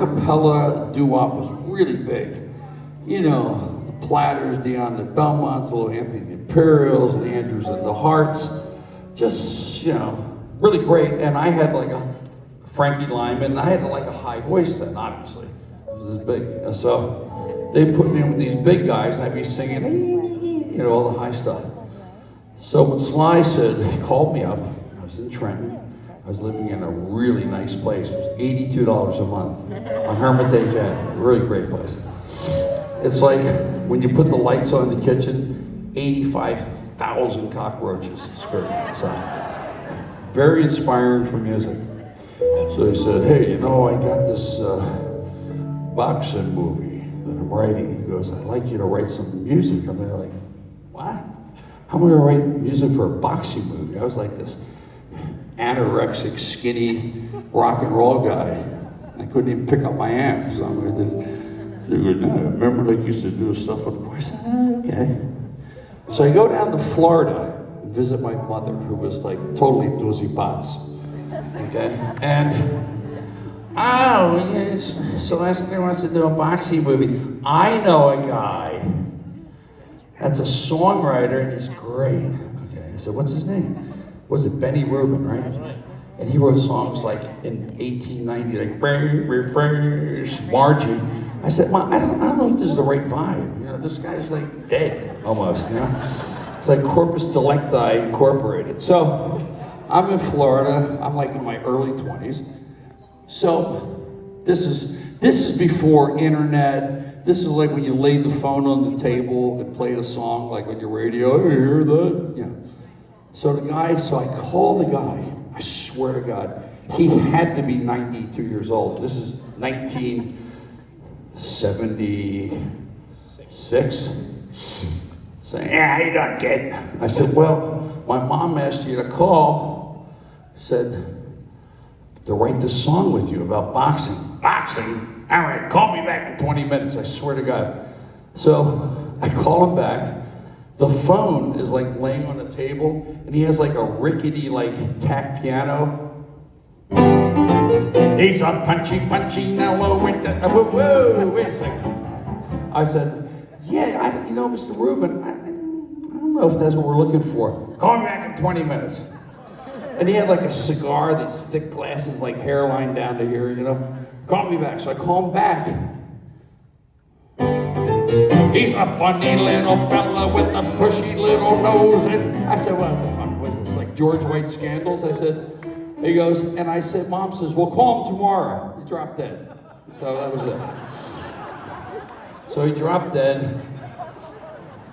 Capella doo-wop was really big. You know, the Platters, Dion the Belmonts, little Anthony the Imperials, Leandros and the Hearts. Just, you know, really great. And I had like a Frankie Lyman, and I had like a high voice then, obviously. I was this big. So they put me in with these big guys, and I'd be singing, you know, all the high stuff. So when Sly he called me up, I was in Trenton. I was living in a really nice place. It was $82 a month on Hermitage Avenue. Really great place. It's like when you put the lights on in the kitchen, 85,000 cockroaches. It's great. So, very inspiring for music. So he said, hey, you know, I got this boxing movie that I'm writing. He goes, I'd like you to write some music. I'm like, what? How am I gonna write music for a boxing movie? I was like this anorexic, skinny rock and roll guy. I couldn't even pick up my amp. So I'm like this. They go, no, remember like you used to do stuff with the voice? Okay. So I go down to Florida and visit my mother, who was like totally doozy bots. Okay? And, oh, yes, Celeste wants to do a boxing movie. I know a guy that's a songwriter and he's great. Okay, I said, what's his name? Was it Benny Rubin, right? And he wrote songs like in 1890, like refresh, Margie. I said, Mom, I don't know if this is the right vibe. You know, this guy's like dead almost. You know, it's like Corpus Delicti Incorporated. So I'm in Florida. I'm like in my early 20s. So this is before internet. This is like when you laid the phone on the table and played a song like on your radio. You hear that? Yeah. So I call the guy. I swear to God, he had to be 92 years old. This is 1976. Saying, yeah, how you doing, kid? I said, well, my mom asked you to call. Said to write this song with you about boxing. Boxing? All right, call me back in 20 minutes. I swear to God. So I call him back. The phone is like laying on the table, and he has like a rickety, like tack piano. He's a punchy Nello with the whoa. Wait a second. I said, yeah, you know, Mr. Rubin, I don't know if that's what we're looking for. Call me back in 20 minutes. And he had like a cigar, these thick glasses, like hairline down to here, you know. Call me back. So I call him back. He's a funny little fella with a bushy little nose. And I said, what the fuck was this? Like George White Scandals? I said, he goes, and I said, Mom says, well, call him tomorrow. He dropped dead. So that was it. So he dropped dead.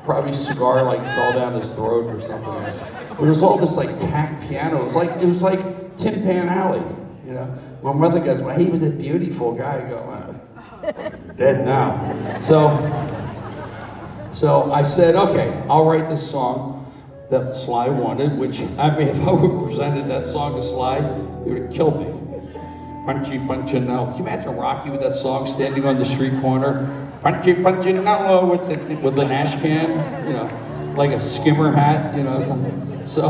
Probably cigar like fell down his throat or something else. But it was all this like tack piano. It was like Tin Pan Alley, you know. My mother goes, well, he was a beautiful guy. I go, wow, dead now. So I said, okay, I'll write this song that Sly wanted, which, I mean, if I would have presented that song to Sly, he would have killed me. Punchy Nello. Can you imagine Rocky with that song standing on the street corner? Punchy Nello with the Nash can, you know, like a skimmer hat, you know. So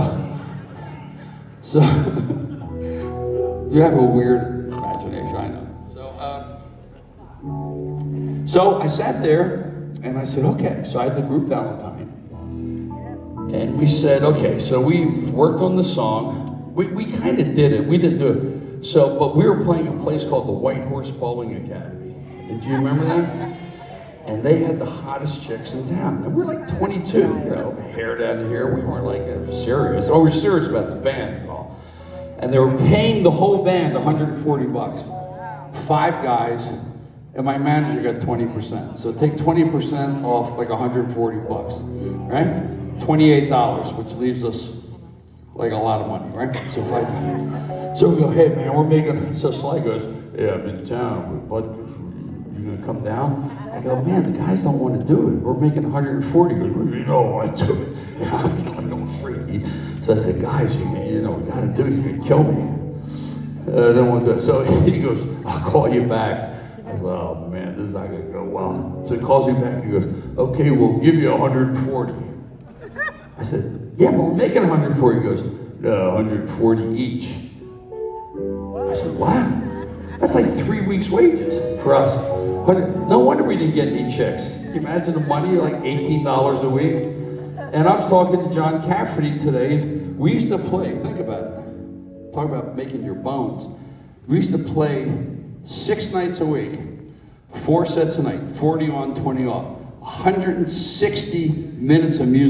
you have a weird imagination, I know. So I sat there and I said, okay. So I had the group Valentine, and we said, okay. So we worked on the song. We kind of did it. We didn't do it. So, but we were playing a place called the White Horse Bowling Academy. And do you remember that? And they had the hottest chicks in town. And we're like 22, you know, hair down to here. We weren't like serious. Oh, we're serious about the band and all. And they were paying the whole band $140. 5 guys, and my manager got 20%. So take 20% off like $140, right? $28, which leaves us like a lot of money, right? So we go, hey man, we're making, so Sly goes, yeah, I'm in town, but you gonna come down? I go, man, the guys don't want to do it. We're making 140. He goes, you don't want to do it. I'm freaky. So I said, guys, you know, we gotta do it. He's gonna kill me. I don't want to do it. So he goes, I'll call you back. I was like, oh man, this is not gonna go well. So he calls me back, he goes, okay, we'll give you 140. I said, yeah, but we're making 140. He goes, no, 140 each. I said, what? That's like 3 weeks' wages for us. But no wonder we didn't get any chicks. Can you imagine the money, like $18 a week? And I was talking to John Cafferty today. We used to play, think about it. Talk about making your bones. We used to play 6 nights a week, 4 sets a night, 40 on, 20 off, 160 minutes of music.